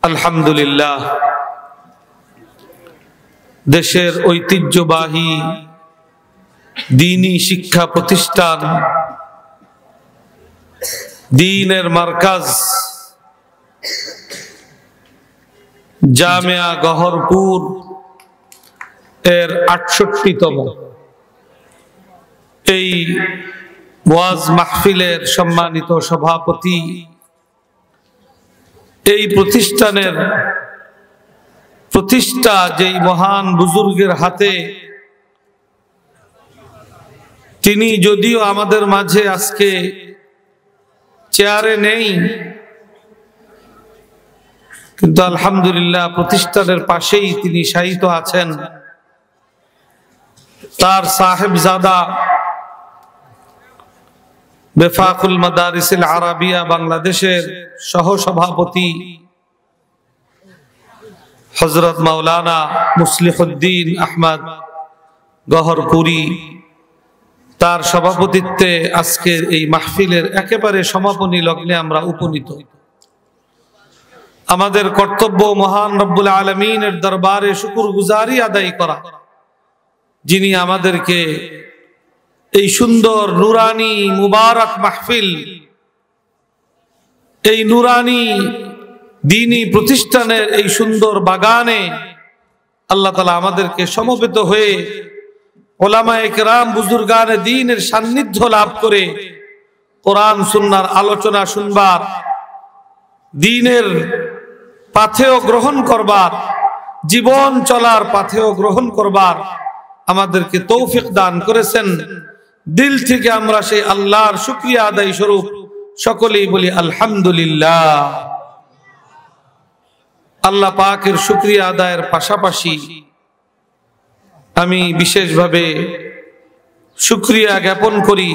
আলহামদুলিল্লাহ, দেশের ঐতিহ্যবাহী দ্বীনী শিক্ষা প্রতিষ্ঠান, দ্বীনের মার্কাজ জামিয়া গহরপুর এর ৬৮তম এই ওয়াজ মাহফিলের সম্মানিত সভাপতি, এই প্রতিষ্ঠানের প্রতিষ্ঠা যেই মহান বুজুর্গের হাতে, তিনি যদিও আমাদের মাঝে আজকে চেয়ারে নেই, কিন্তু আলহামদুলিল্লাহ প্রতিষ্ঠানের পাশেই তিনি শায়িত আছেন। তার সাহেবজাদা বেফাকুল মাদারিসিল আরাবিয়া বাংলাদেশের সহসভাপতি হযরত মাওলানা মুসলিহুদ্দিন আহমদ গহরপুরি, তার সভাপতিত্বে আজকের এই মাহফিলের একেবারে সমাপনী লগ্নে আমরা উপনীত। আমাদের কর্তব্য মহান রব্বুল আলামিনের দরবারে শুকরগুজারি আদায় করা, যিনি আমাদেরকে এই সুন্দর নুরানি মুবারক মাহফিল, এই নুরানি দ্বীনী প্রতিষ্ঠানের এই সুন্দর বাগানে আল্লাহ তাআলা আমাদেরকে সমবেত হয়ে উলামায়ে কেরাম বুজুর্গানে দ্বীনের সান্নিধ্য লাভ করে কোরআন সুন্নাহর আলোচনা শুনবার, দ্বীনের পাথেয় গ্রহণ করবার, জীবন চলার পাথেয় গ্রহণ করবার আমাদেরকে তৌফিক দান করেছেন। দিল থেকে আমরা সেই আল্লাহর শুকরিয়া আদায় স্বরূপ সকলেই বলি আলহামদুলিল্লাহ। আল্লাহ পাকের শুকরিয়া আদায়ের পাশাপাশি আমি বিশেষভাবে শুকরিয়া জ্ঞাপন করি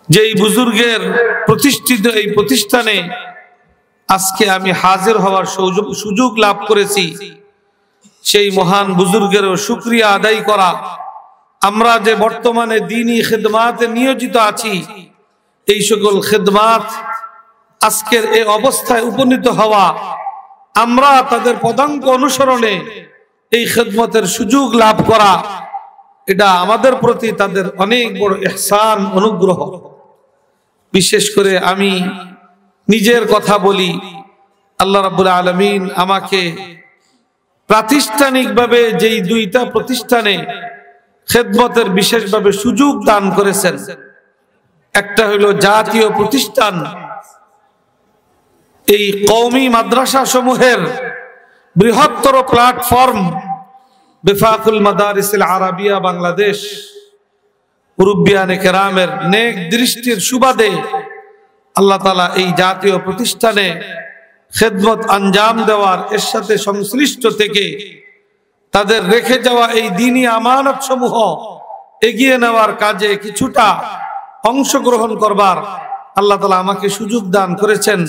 যেই বুজুর্গের প্রতিষ্ঠিত এই প্রতিষ্ঠানে আজকে আমি হাজির হওয়ার সুযোগ লাভ করেছি। সেই মহান বুজুর্গেরও শুকরিয়া আদায় করা, আমরা যে বর্তমানে দ্বীনী খিদমাতে নিয়োজিত আছি, এই সকল খিদমাত আজকের এই অবস্থায় উপনীত হওয়া, আমরা তাদের পদাঙ্ক অনুসরণে এই খিদমতের সুযোগ লাভ করা, এটা আমাদের প্রতি তাদের অনেক বড় ইহসান, অনুগ্রহ। বিশেষ করে আমি নিজের কথা বলি, আল্লাহ রাব্বুল আলামিন আমাকে প্রাতিষ্ঠানিকভাবে যেই দুইটা প্রতিষ্ঠানে খেদমতের বিশেষভাবে সুযোগ দান করেছেন, একটা হলো জাতীয় প্রতিষ্ঠান, এই কওমি মাদ্রাসা সমূহের বৃহত্তর প্ল্যাটফর্ম বেফাকুল মাদারিসিল আরাবিয়া বাংলাদেশ, মুরব্বিয়ানে কেরামের নেক দৃষ্টির সুবাদে আল্লাহ তাআলা এই জাতীয় প্রতিষ্ঠানে খেদমত আঞ্জাম দেওয়ার, এর সাথে সংশ্লিষ্ট থেকে তাদের রেখে যাওয়া এই দ্বীনী আমানত সমূহ এগিয়ে নেওয়ার কাজে কিছুটা অংশগ্রহণ করবার আল্লাহ তাআলা আমাকে সুযোগ দান করেছেন।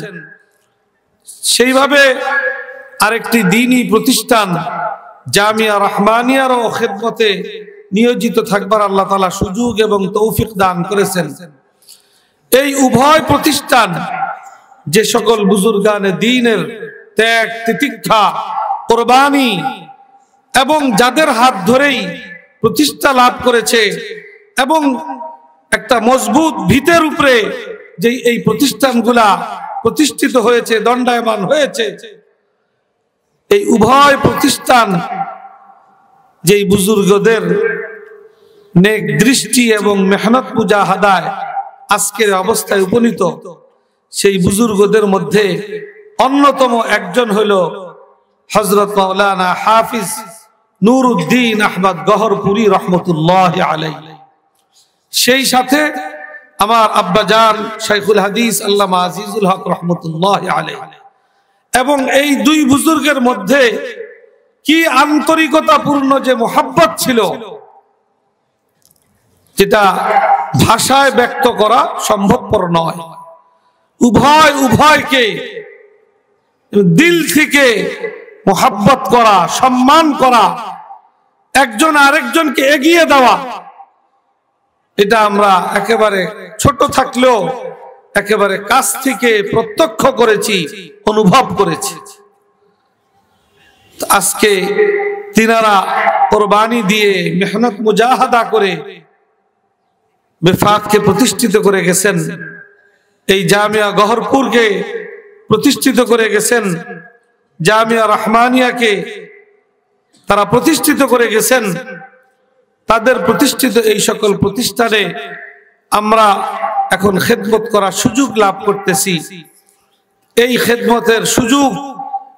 সেইভাবে আরেকটি দ্বীনী প্রতিষ্ঠান জামিয়া রহমানিয়ার ও খেদমতে নিয়োজিত থাকবার আল্লাহ তাআলা সুযোগ এবং তৌফিক দান করেছেন। এই উভয় প্রতিষ্ঠান যে সকল বুজুর্গানে দ্বীনের ত্যাগ, তিতিক্ষা, কুরবানি এবং যাদের হাত ধরেই প্রতিষ্ঠা লাভ করেছে এবং একটা মজবুত ভিতের উপরে যে এই প্রতিষ্ঠানগুলা প্রতিষ্ঠিত হয়েছে, দণ্ডায়মান হয়েছে, এই উভয় প্রতিষ্ঠান যেই বুজুর্গদের নেক দৃষ্টি এবং মেহনত মুজাহাদায় আজকের অবস্থায় উপনীত, সেই বুজুর্গদের মধ্যে অন্যতম একজন হইল হযরত মাওলানা হাফিজ নুরউদ্দিন আহমদ গহরপুরি রহমতুল্লাহ আলাইহি। সেই সাথে আমার আব্বাজান শাইখুল হাদিস আল্লামা আজিজুল হক রহমতুল্লাহ আলাইহি। এবং এই দুই বুজুর্গের মধ্যে কি আন্তরিকতাপূর্ণ যে মোহাব্বত ছিল, যেটা ভাষায় ব্যক্ত করা সম্ভবপর নয়। উভয়কে দিল থেকে মোহাব্বত করা, সম্মান করা, একজন আরেকজনকে এগিয়ে দেওয়া, এটা আমরা একেবারে ছোট থাকলেও একেবারে কাছ থেকে প্রত্যক্ষ করেছি, অনুভব করেছি। আজকে তিনারা কোরবানি দিয়ে মেহনত মুজাহাদা করে বেফাককে প্রতিষ্ঠিত করে গেছেন, এই জামিয়া গহরপুরকে প্রতিষ্ঠিত করে গেছেন, জামিয়া রহমানিয়াকে তারা প্রতিষ্ঠিত করে গেছেন। তাদের প্রতিষ্ঠিত এই সকল প্রতিষ্ঠানে আমরা এখন খেদমত করার সুযোগ লাভ করতেছি। এই খেদমতের সুযোগ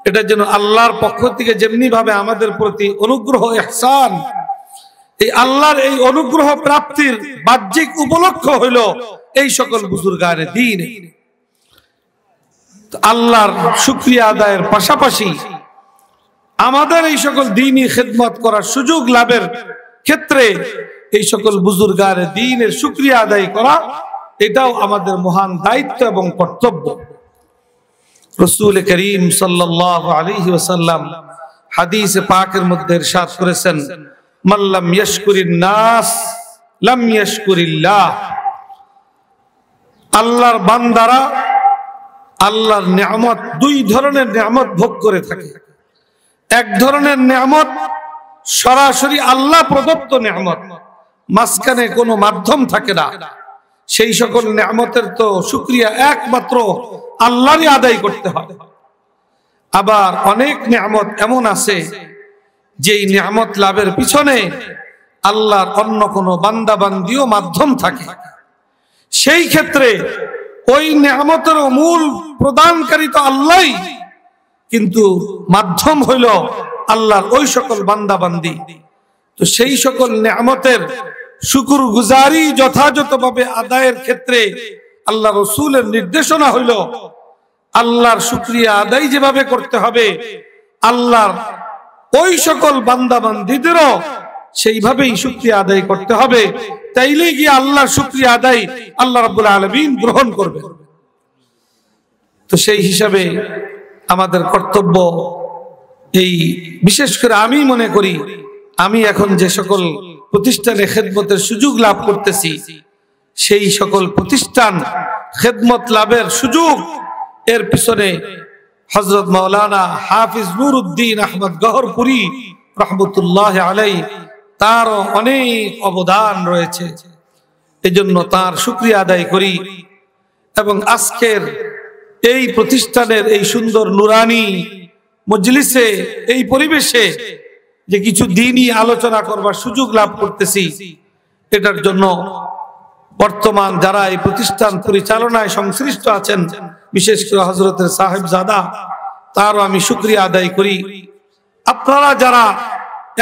এটা যেন আল্লাহর পক্ষ থেকে যেমনি ভাবে আমাদের প্রতি অনুগ্রহ ইহসান, এই আল্লাহর এই অনুগ্রহ প্রাপ্তির বাহ্যিক উপলক্ষ হইল এই সকল বুজুর্গানে দ্বীন। আল্লাহর শুকরিয়া আদায়ের পাশাপাশি আমাদের এই সকল দ্বীনি খেদমত করার সুযোগ লাভের ক্ষেত্রে এই সকল বুজুর্গানে দ্বীনের শুকরিয়া আদায় করা এটাও আমাদের মহান দায়িত্ব এবং কর্তব্য। রাসূল করিম সাল্লাল্লাহু আলাইহি ওয়াসাল্লাম হাদিসে পাকের মধ্যে ইরশাদ করেছেন, মাল্লাম ইয়াশকুরিন নাস লাম ইয়াশকুরিল্লাহ। আল্লাহর বান্দারা আল্লাহর নিয়ামত, দুই ধরনের নিয়ামত ভোগ করে থাকে। এক ধরনের নিয়ামত সরাসরি আল্লাহ প্রদত্ত নিয়ামত, মাঝখানে কোনো মাধ্যম থাকে না, সেই সকল নিয়ামতের তো শুকরিয়া একমাত্র আল্লাহরই আদায় করতে হবে। আবার অনেক নিয়ামত এমন আছে যেই নিয়ামত লাভের পিছনে আল্লাহর অন্য কোনো বান্দা বান্দিও মাধ্যম থাকে। সেই ক্ষেত্রে ওই নিয়ামতের মূল প্রদানকারী তো আল্লাহই, কিন্তু মাধ্যম হইল আল্লাহর ওই সকল বান্দা বান্দি। তো সেই সকল নিয়ামতের শুকর গুজারি যথাযথভাবে আদায়ের ক্ষেত্রে আল্লাহ রাসূলের নির্দেশনা হইল আল্লাহর শুকরিয়া আদায় যেভাবে করতে হবে, আল্লাহর ওই সকল বান্দা বান্দীদেরও সেইভাবেই শুকরিয়া আদায় করতে হবে। তাইলে গিয়ে আল্লাহর শুকরিয়া আদায় আল্লাহ রাব্বুল আলামিন গ্রহণ করবেন। তো সেই হিসাবে আমাদের কর্তব্য, এই বিশেষ করে আমি মনে করি, আমি এখন যে সকল প্রতিষ্ঠানে খেদমতের সুযোগ লাভ করতেছি, সেই সকল প্রতিষ্ঠান খেদমত লাভের সুযোগ এর পিছনে হযরত মাওলানা হাফিজ নুরউদ্দিন আহমদ গহরপুরী রহমতুল্লাহ আলাইহি তার অনেক অবদান রয়েছে। এজন্য তার শুকরিয়া আদায় করি। এবং আজকের এই প্রতিষ্ঠানের এই সুন্দর নুরানি মজলিসে, এই পরিবেশে যে কিছু দ্বীনি আলোচনা করবার সুযোগ লাভ করতেছি, এটার জন্য বর্তমান যারা এই প্রতিষ্ঠান পরিচালনায় সংশ্লিষ্ট আছেন, বিশেষ করে হযরতের সাহেবজাদা, তারও আমি শুকরিয়া আদায় করি। আপনারা যারা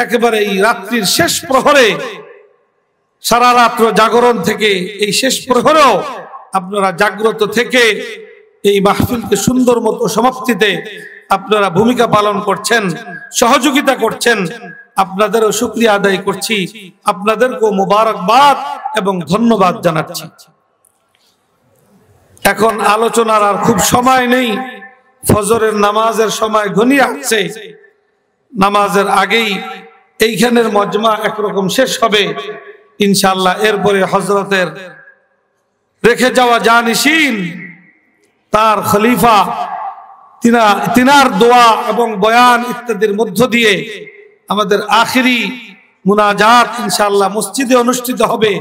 একেবারে এই রাত্রির শেষ প্রহরে, সারা রাত্র জাগরণ থেকে এই শেষ প্রহরেও আপনারা জাগ্রত থেকে এই মাহফিলকে সুন্দর মতো সমাপ্তিতে আপনারা ভূমিকা পালন করছেন, সহযোগিতা করছেন, আপনাদেরও শুকরিয়া আদায় করছি। আপনাদেরকেও মোবারকবাদ এবং ধন্যবাদ জানাচ্ছি। এখন আলোচনার আর খুব সময় নেই, ফজরের নামাজের সময় ঘনিয়ে আসছে। নামাজের আগেই এইখানের মজমা একরকম শেষ হবে ইনশাআল্লাহ। এরপরে হযরতের রেখে যাওয়া জানিশিন, তার খলিফা, তিনার দোয়া এবং বয়ান ইত্যাদির মধ্য দিয়ে আমাদের আখিরি মুনাজাত ইনশাআল্লাহ মসজিদে অনুষ্ঠিত হবে।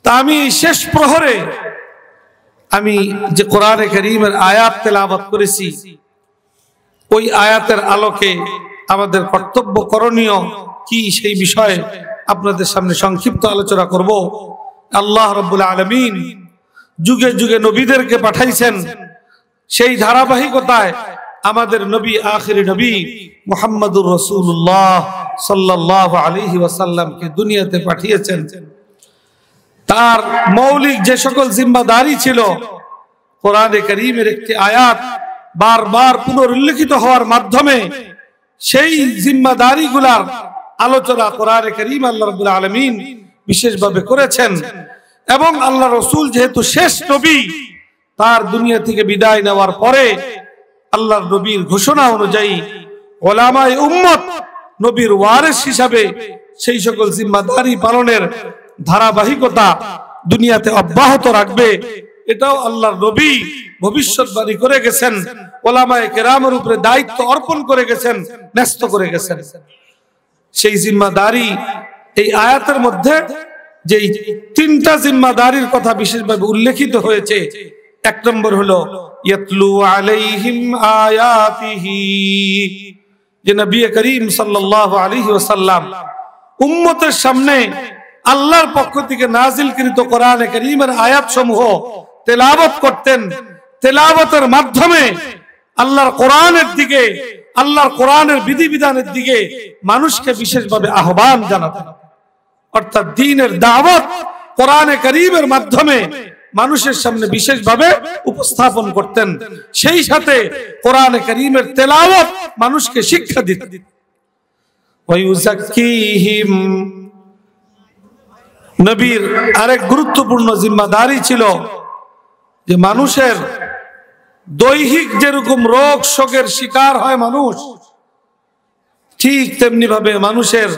তা আমি শেষ প্রহরে আমি যে কোরআনে কারীমের আয়াত তেলাওয়াত করেছি, ওই আয়াতের আলোকে আমাদের কর্তব্য করণীয় কি সেই বিষয়ে আপনাদের সামনে সংক্ষিপ্ত আলোচনা করব। আল্লাহ রাব্বুল আলামিন যুগে যুগে নবীদেরকে পাঠাইছেন, সেই ধারাবাহিকতায় আমাদের নবী, আখিরি নবী মুহাম্মদুর রাসূলুল্লাহ সাল্লাল্লাহু আলাইহি ওয়াসাল্লামকে দুনিয়াতে পাঠিয়েছেন। তার মৌলিক যে সকল জিম্মাদারি ছিল, কোরআনে কারীমের একটি আয়াত বারবার পুনরুল্লেখিত হওয়ার মাধ্যমে সেই জিম্মাদারিগুলার আলোচনা কোরআনে কারীম আল্লাহ রাব্বুল আলামিন বিশেষভাবে করেছেন। এবং আল্লাহ রাসূল যেহেতু শেষ নবী, তার দুনিয়া থেকে বিদায় নেওয়ার পরে আল্লাহর নবীর ঘোষণা অনুযায়ী উলামায়ে উম্মত নবীর ওয়ারিস হিসাবে সেই সকল জিম্মাদারি পালনের ধারাবাহিকতা দুনিয়াতে অব্যাহত রাখবে। এটাও আল্লাহর নবী ভবিষ্যৎবাণী করে গেছেন, ওলামায়ে কেরামের উপরে দায়িত্ব অর্পণ করে গেছেন, ন্যস্ত করে গেছেন। সেই জিম্মাদারি এই আয়াতের মধ্যে যে তিনটা জিম্মাদারির কথা বিশেষভাবে উল্লেখিত হয়েছে, এক নম্বর হলো ইয়াতলু আলাইহিম আয়াতিহি, যে নবী করিম সাল্লাল্লাহু আলাইহি ওয়াসাল্লাম উম্মতের সামনে আল্লাহর পক্ষ থেকে নাজিলকৃত কোরআনে কারীমের আয়াতসমূহ তেলাওয়াত করতেন। তেলাওয়াতের মাধ্যমে আল্লাহর কোরআনের দিকে, আল্লাহর কোরআনের বিধিবিধানের দিকে মানুষকে বিশেষভাবে আহ্বান জানাতেন। অর্থাৎ দ্বীনের দাওয়াত কোরআনে কারীমের মাধ্যমে মানুষের সামনে বিশেষভাবে উপস্থাপন করতেন। সেই সাথে কোরআনে কারীমের তেলাওয়াত মানুষকে শিক্ষা দিতেন। ওয়ায়ুযাক্কিহিম, নবীর আরেক গুরুত্বপূর্ণ জিম্মাদারি ছিল যে মানুষের দৈহিক যেরকম রোগ শোকের শিকার হয় মানুষ, ঠিক তেমনি ভাবে মানুষের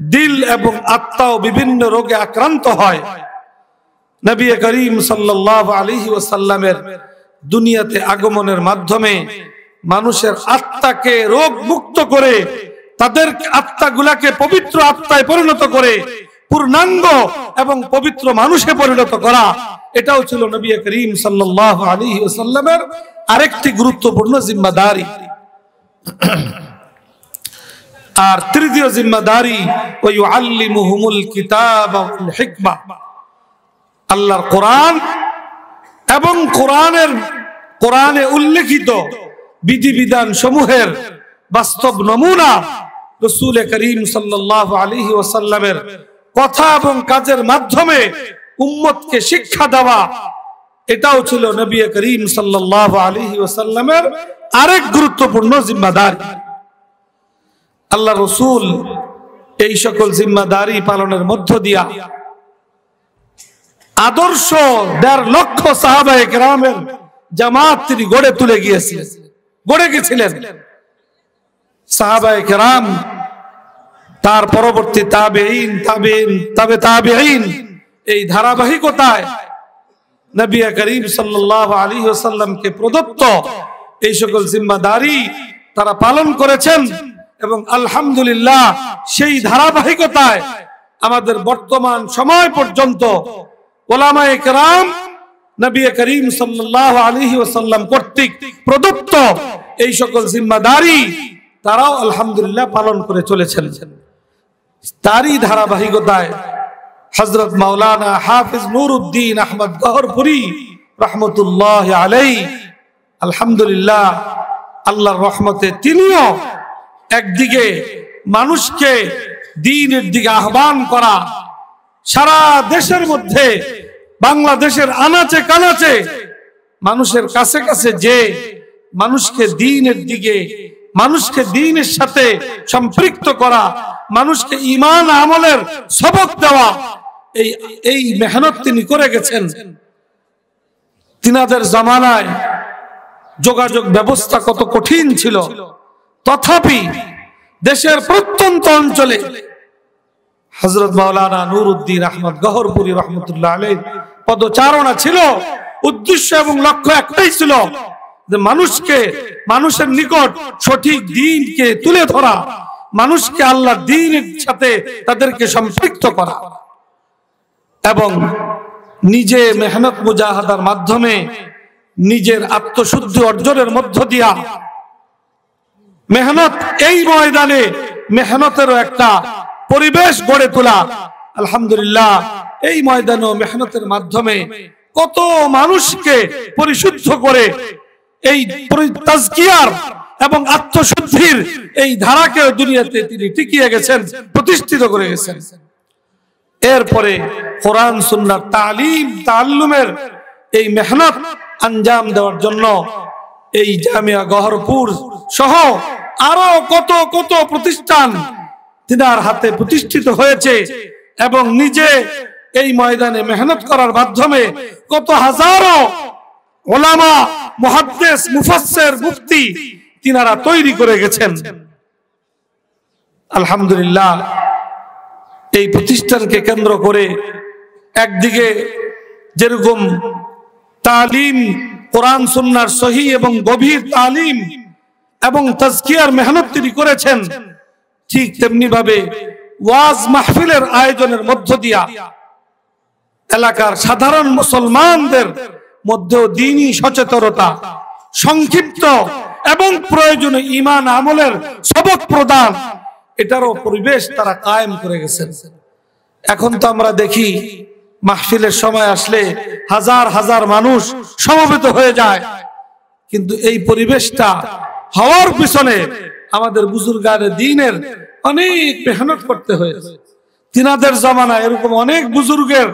দিল এবং আত্মাও বিভিন্ন রোগে আক্রান্ত হয়। নবী করিম সাল্লাল্লাহু আলাইহি ওয়াসাল্লামের দুনিয়াতে আগমনের মাধ্যমে মানুষের আত্মাকে রোগ মুক্ত করে, তাদের আত্মাগুলাকে পবিত্র আত্মায় পরিণত করে পূর্ণাঙ্গ এবং পবিত্র মানুষে পরিণত করা, এটাও ছিল নবী করিম সাল্লাল্লাহু আলাইহি ওয়াসাল্লামের আরেকটি গুরুত্বপূর্ণ জিম্মাদারি। আর তৃতীয় জিম্মাদারি ওয়ায়ুআল্লিমুহুমুল কিতাব ওয়াল হিকমা, আল্লাহর কোরআন এবং কোরআনে উল্লেখিত বিধিবিধান সমূহের বাস্তব নমুনা রাসূল করিম সাল্লাল্লাহু আলাইহি ওয়াসাল্লামের কথা এবং কাজের মাধ্যমে উম্মতকে শিক্ষা দেওয়া, এটাও ছিল নবী করিম সাল্লাল্লাহু আলাইহি ওয়াসাল্লামের আরেক গুরুত্বপূর্ণ জিম্মাদারি। আল্লাহ রাসূল এই সকল জিম্মাদারি পালনের মধ্য দিয়া আদর্শ ১.৫ লক্ষ সাহাবায়ে কেরামের জামাত তিনি গড়ে গেছিলেন। সাহাবায়ে কেরাম, তার পরবর্তী তাবেঈন, তাবে তাবেঈন, এই ধারাবাহিকতায় নবী করিম সাল্লাল্লাহু আলাইহি ওয়াসাল্লামকে প্রদত্ত এই সকল জিম্মাদারি তারা পালন করেছেন। এবং আলহামদুলিল্লাহ সেই ধারাবাহিকতায় আমাদের বর্তমান সময় পর্যন্ত ওলামায়ে কেরাম নবী করিম সাল্লাল্লাহু আলাইহি ওয়াসাল্লাম কর্তৃক প্রদত্ত এই সকল জিম্মাদারি তারাও আলহামদুলিল্লাহ পালন করে চলেছেন। তারই ধারাবাহিকতায় হযরত মাওলানা হাফিজ নুরউদ্দিন আহমদ গহরপুরী রাহমাতুল্লাহি আলাইহি, আলহামদুলিল্লাহ আল্লাহর রহমতে তিনিও একদিকে মানুষকে দ্বীনের দিকে আহ্বান করা, সারা দেশের মধ্যে বাংলাদেশের আনাচে কানাচে মানুষের কাছে কাছে যে মানুষকে দ্বীনের দিকে, মানুষকে দ্বীনের সাথে সম্পৃক্ত করা, মানুষকে ঈমান আমলের সবক দেওয়া, এই মেহনত তিনি করে গেছেন। তিনাদের জামানায় যোগাযোগ ব্যবস্থা কত কঠিন ছিল, তথাপি দেশের প্রত্যন্ত অঞ্চলে হযরত মাওলানা নুরউদ্দিন আহমদ গহরপুরী রহমতুল্লাহ আলাইহি পদচারণা ছিল। উদ্দেশ্য এবং লক্ষ্য একটাই ছিল যে মানুষের নিকট সঠিক দ্বীনকে তুলে ধরা, মানুষকে আল্লাহর দ্বীনের সাথে তাদেরকে সম্পৃক্ত করা এবং নিজে মেহনত মুজাহাদার মাধ্যমে নিজের আত্মশুদ্ধি অর্জনের মধ্য দিয়া মেহনত, এই ময়দানে মেহনতেরও একটা পরিবেশ গড়ে তোলা। আলহামদুলিল্লাহ এই ময়দানে মেহনতের মাধ্যমে কত মানুষকে পরিশুদ্ধ করে এই তাজকিয়ার এবং আত্মশুদ্ধির এই ধারাকে দুনিয়াতে তিনি টিকিয়ে গেছেন, প্রতিষ্ঠিত করে গেছেন। এরপরে কোরআন সুন্নাহর তালিম তাআল্লুমের এই মেহনত আঞ্জাম দেওয়ার জন্য এই জামিয়া গহরপুর সহ আরো কত কত প্রতিষ্ঠান তিনার হাতে প্রতিষ্ঠিত হয়েছে এবং নিজে এই ময়দানে মেহনত করার মাধ্যমে কত হাজারো ওলামা, মুহাদ্দিস, মুফাসসির, মুফতি তিনারা তৈরি করে গেছেন। আলহামদুলিল্লাহ এই প্রতিষ্ঠানকে কেন্দ্র করে একদিকে যেরকম তালিম, কোরআন সুন্নাহর সহি এবং গভীর তালিম এবং তাজকিয়ার মেহনত তিনি করেছেন, ঠিক তেমনি ভাবে ওয়াজ মাহফিলের আয়োজনের মধ্য দিয়া এলাকার সাধারণ মুসলমানদের মধ্যেও দ্বীনি সচেতনতা, সংক্ষিপ্ত এবং প্রয়োজনীয় ঈমান আমলের সবক প্রদান, এটারও পরিবেশ তারা কায়েম করে গেছেন। এখন তো আমরা দেখি মাহফিলের সময় আসলে হাজার হাজার মানুষ সমবেত হয়ে যায়, কিন্তু এই পরিবেশটা হওয়ার পিছনে আমাদের বুজুর্গানে দ্বীনের অনেক মেহনত করতে হয়েছে। তিনাদের জামানায় এরকম অনেক বুজুর্গের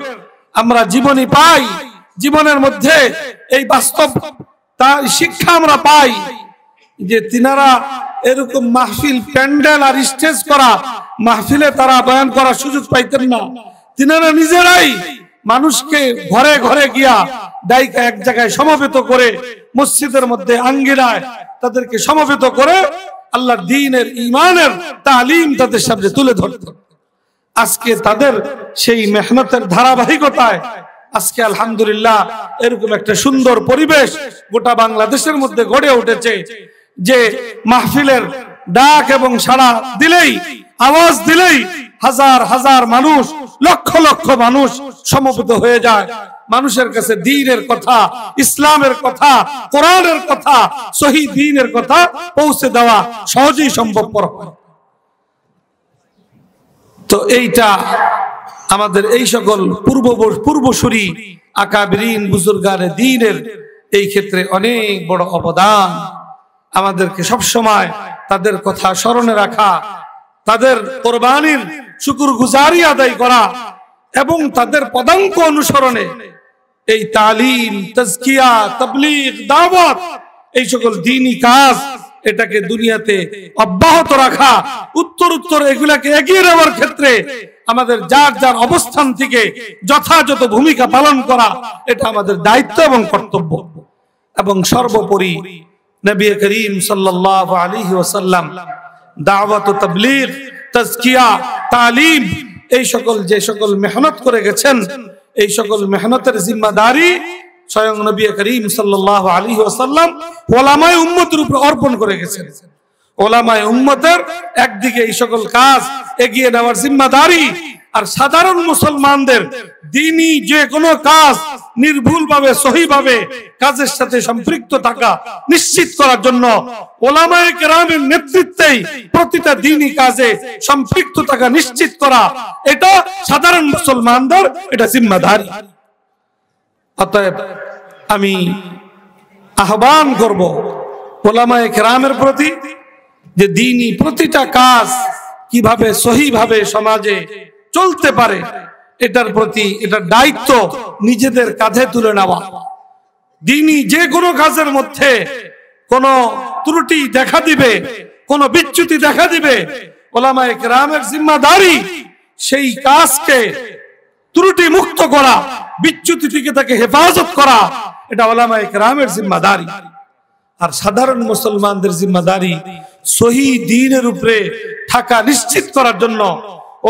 আমরা জীবনী পাই, জীবনের মধ্যে এই বাস্তব তার শিক্ষা আমরা পাই যে তিনারা এরকম মাহফিল, প্যান্ডেল আর স্টেজ করা মাহফিলে তারা বয়ান করার সুযোগ পাইতেন না। তিনারা নিজেরাই মানুষকে ঘরে ঘরে গিয়া ডাইকা এক জায়গায় সমবেত করে, মসজিদের মধ্যে আঙ্গিনায় তাদেরকে সমবেত করে আল্লাহর দ্বীনের ঈমানের তালিম তাদের সামনে তুলে ধরতেন। আজকে তাদের সেই মেহনতের ধারাবাহিকতায় আজকে আলহামদুলিল্লাহ এরকম একটা সুন্দর পরিবেশ গোটা বাংলাদেশের মধ্যে গড়ে উঠেছে যে মাহফিলের ডাক এবং সাড়া দিলেই, আওয়াজ দিলেই হাজার হাজার মানুষ, লক্ষ লক্ষ মানুষ সমবেত হয়ে যায়। মানুষের কাছে দ্বীনের কথা, ইসলামের কথা, কোরআনের কথা, সহি দ্বীনের কথা পৌঁছে দেওয়া সহজেই সম্ভবপর হয়। তো এইটা আমাদের এই সকল পূর্বসূরি আকাবিরিন বুজুর্গানে দ্বীনের এই ক্ষেত্রে অনেক বড় অবদান। আমাদেরকে সবসময় তাদের কথা স্মরণে রাখা, তাদের কোরবানির শুকরগুজারি আদায় করা এবং তাদের পদাঙ্ক অনুসরণে এই তালিম, তাজকিয়া, তাবলীগ, দাওয়াত, এই সকল দ্বীনি কাজ এটাকে দুনিয়াতে অব্যাহত রাখা, উত্তর এগুলাকে এগিয়ে নেওয়ার ক্ষেত্রে আমাদের যার যার অবস্থান থেকে যথাযথ ভূমিকা পালন করা, এটা আমাদের দায়িত্ব এবং কর্তব্য। এবং সর্বোপরি নবী করিম সাল্লাল্লাহু আলাইহি ওয়াসাল্লাম দাওয়াত ও তাবলীগ, তাজকিয়া, তালিম এই সকল যে সকল মেহনত করে গেছেন, এই সকল মেহনতের জিম্মাদারি স্বয়ং নবী করিম সাল্লাল্লাহু আলাইহি ওয়াসাল্লাম উলামায়ে উম্মতের উপর অর্পণ করে গেছেন। উলামায়ে উম্মতের একদিকে এই সকল কাজ এগিয়ে নেওয়ার জিম্মাদারি, আর সাধারণ মুসলমানদের দ্বীনি যে কোনো কাজ নির্ভুলভাবে, সহিভাবে কাজের সাথে সম্পৃক্ত থাকা নিশ্চিত করার জন্য উলামায়ে কেরামের নেতৃত্বেই প্রতিটা দ্বীনি কাজে সম্পৃক্ত থাকা নিশ্চিত করা, এটা সাধারণ মুসলমানদের এটা জিম্মাদারি। অতএব আমি আহ্বান করব উলামায়ে কেরামের প্রতি যে দ্বীনি প্রতিটা কাজ কিভাবে সহিভাবে সমাজে চলতে পারে এটার প্রতি, এটার দায়িত্ব নিজেদের কাঁধে তুলে নেওয়া। দ্বীনি যে কোনো কাজের মধ্যে কোনো ত্রুটি দেখা দিবে, কোনো বিচ্যুতি দেখা দিবে, উলামায়ে কেরামের জিম্মাদারি সেই কাজকে ত্রুটি মুক্ত করা, বিচ্যুতি থেকে তাকে হেফাজত করা, এটা উলামায়ে কেরামের জিম্মাদারি। আর সাধারণ মুসলমানদের জিম্মাদারি সহি দ্বীনের উপরে থাকা নিশ্চিত করার জন্য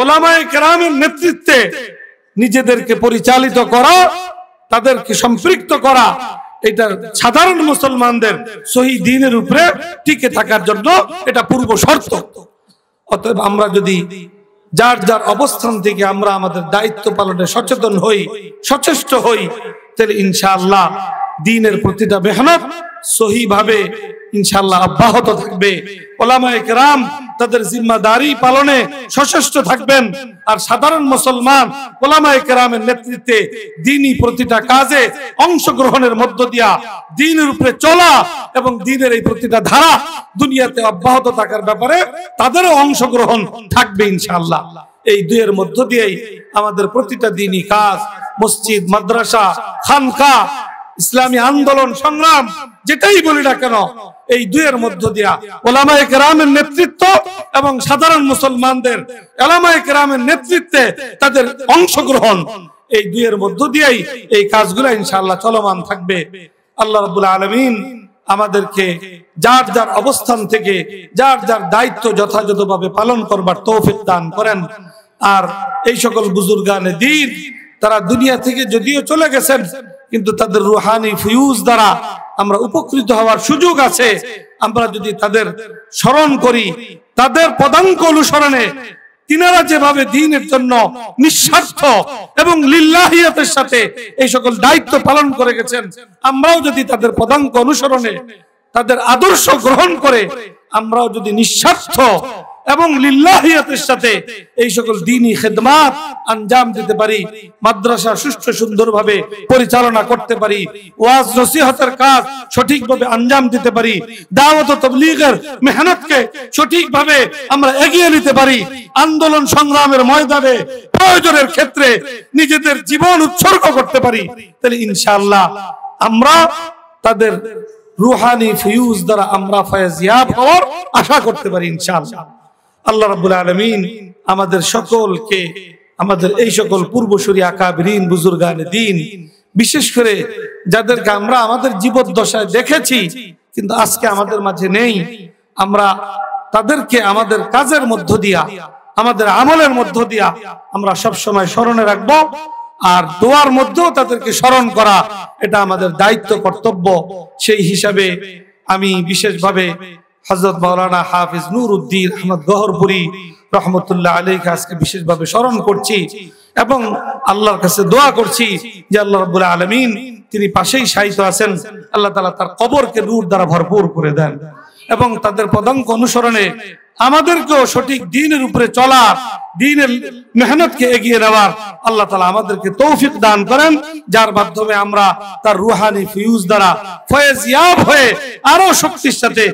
উলামায়ে কেরামের নেতৃত্বে নিজেদেরকে পরিচালিত করা, তাদেরকে সম্পৃক্ত করা, এটা সাধারণ মুসলমানদের সহি দ্বীনের উপরে টিকে থাকার জন্য এটা পূর্ব শর্ত। অতএব আমরা যদি যার যার অবস্থান থেকে আমরা আমাদের দায়িত্ব পালনে সচেতন হই, সচেষ্ট হই, তাহলে ইনশাআল্লাহ দ্বীনের প্রতিটা মেহনত সহিভাবে ইনশাআল্লাহ অব্যাহত থাকবে। উলামায়ে কেরাম তাদের জিম্মাদারি পালনে সচেষ্ট থাকবেন, আর সাধারণ মুসলমান উলামায়ে কেরামের নেতৃত্বে দ্বীনি প্রতিটা কাজে অংশগ্রহণের মধ্য দিয়া দ্বীনের উপরে চলা এবং দ্বীনের এই প্রতিটা ধারা দুনিয়াতে অব্যাহত থাকার ব্যাপারে তাদেরও অংশগ্রহণ থাকবে ইনশাআল্লাহ। এই দুইয়ের মধ্য দিয়েই আমাদের প্রতিটা দ্বীনি কাজ, মসজিদ, মাদ্রাসা, খানকা, ইসলামী আন্দোলন, সংগ্রাম যেটাই বলি না কেন, এই দুইয়ের মধ্য দিয়া উলামায়ে কেরামের নেতৃত্ব এবং সাধারণ মুসলমানদের উলামায়ে কেরামের নেতৃত্বে তাদের অংশগ্রহণ, এই দুইয়ের মধ্য দিয়েই এই কাজগুলো ইনশাআল্লাহ চলমান থাকবে। আল্লাহ রাব্বুল আলামিন আমাদেরকে যার যার অবস্থান থেকে যার যার দায়িত্ব যথাযথভাবে পালন করবার তৌফিক দান করেন। আর এই সকল বুজুর্গানে দ্বীন তারা দুনিয়া থেকে যদিও চলে গেছেন, কিন্তু তাদের রুহানি ফিউজ দ্বারা আমরা উপকৃত হওয়ার সুযোগ আছে। আমরা যদি তাদের স্মরণ করি, তাদের পদাঙ্ক অনুসরণে তিনারা যেভাবে দ্বীনের জন্য নিঃস্বার্থ এবং লিল্লাহিয়াতের সাথে এই সকল দায়িত্ব পালন করে গেছেন, আমরাও যদি তাদের পদাঙ্ক অনুসরণে, তাদের আদর্শ গ্রহণ করে আমরাও যদি নিঃস্বার্থ এবং লিল্লাহিয়াতের সাথে এই সকল দ্বীনি খেদমাত আঞ্জাম দিতে পারি, মাদ্রাসা সুষ্ঠু সুন্দরভাবে পরিচালনা করতে পারি, ওয়াজ নসিহতের কাজ সঠিকভাবে আঞ্জাম দিতে পারি, দাওয়াত ও তাবলীগের মেহনতকে সঠিকভাবে আমরা এগিয়ে নিতে পারি, আন্দোলন সংগ্রামের ময়দানে প্রয়োজনের ক্ষেত্রে নিজেদের জীবন উৎসর্গ করতে পারি, তাহলে ইনশাআল্লাহ আমরা তাদের রুহানি ফিউজ দ্বারা আমরা ফয়েজিয়াব হওয়ার আশা করতে পারি ইনশাআল্লাহ। আল্লাহ রাব্বুল আলামিন আমাদের সকলকে, আমাদের এই সকল পূর্বসূরি আকাবিরিন বুজুর্গানে দ্বীন, বিশেষ করে যাদেরকে আমরা আমাদের জীবদ্দশায় দেখেছি কিন্তু আজকে আমাদের মাঝে নেই, আমরা তাদেরকে আমাদের কাজের মধ্য দিয়া, আমাদের আমলের মধ্য দিয়া আমরা সব সময় স্মরণে রাখবো। আর দোয়ার মধ্যেও তাদেরকে স্মরণ করা এটা আমাদের দায়িত্ব, কর্তব্য। সেই হিসাবে আমি বিশেষভাবে হযরত মাওলানা হাফিজ নুরউদ্দিন আহমদ গহরপুরী রহমতুল্লাহ আলাইহি আজকে বিশেষভাবে স্মরণ করছি এবং আল্লাহর কাছে দোয়া করছি যে আল্লাহ রাব্বুল আলামিন তিনি পাশেই শায়িত আছেন, আল্লাহ তাআলা তার কবরকে নূর দ্বারা ভরপুর করে দেন এবং তাদের পদাঙ্ক অনুসরণে আমাদেরকেও সঠিক দ্বীনের উপরে চলার, দ্বীনের মেহনতকে এগিয়ে নেওয়ার আল্লাহ তাআলা আমাদেরকে তৌফিক দান করেন, যার মাধ্যমে আমরা তার রুহানি ফিউজ দ্বারা ফয়েজিয়াব হয়ে আরো শক্তির সাথে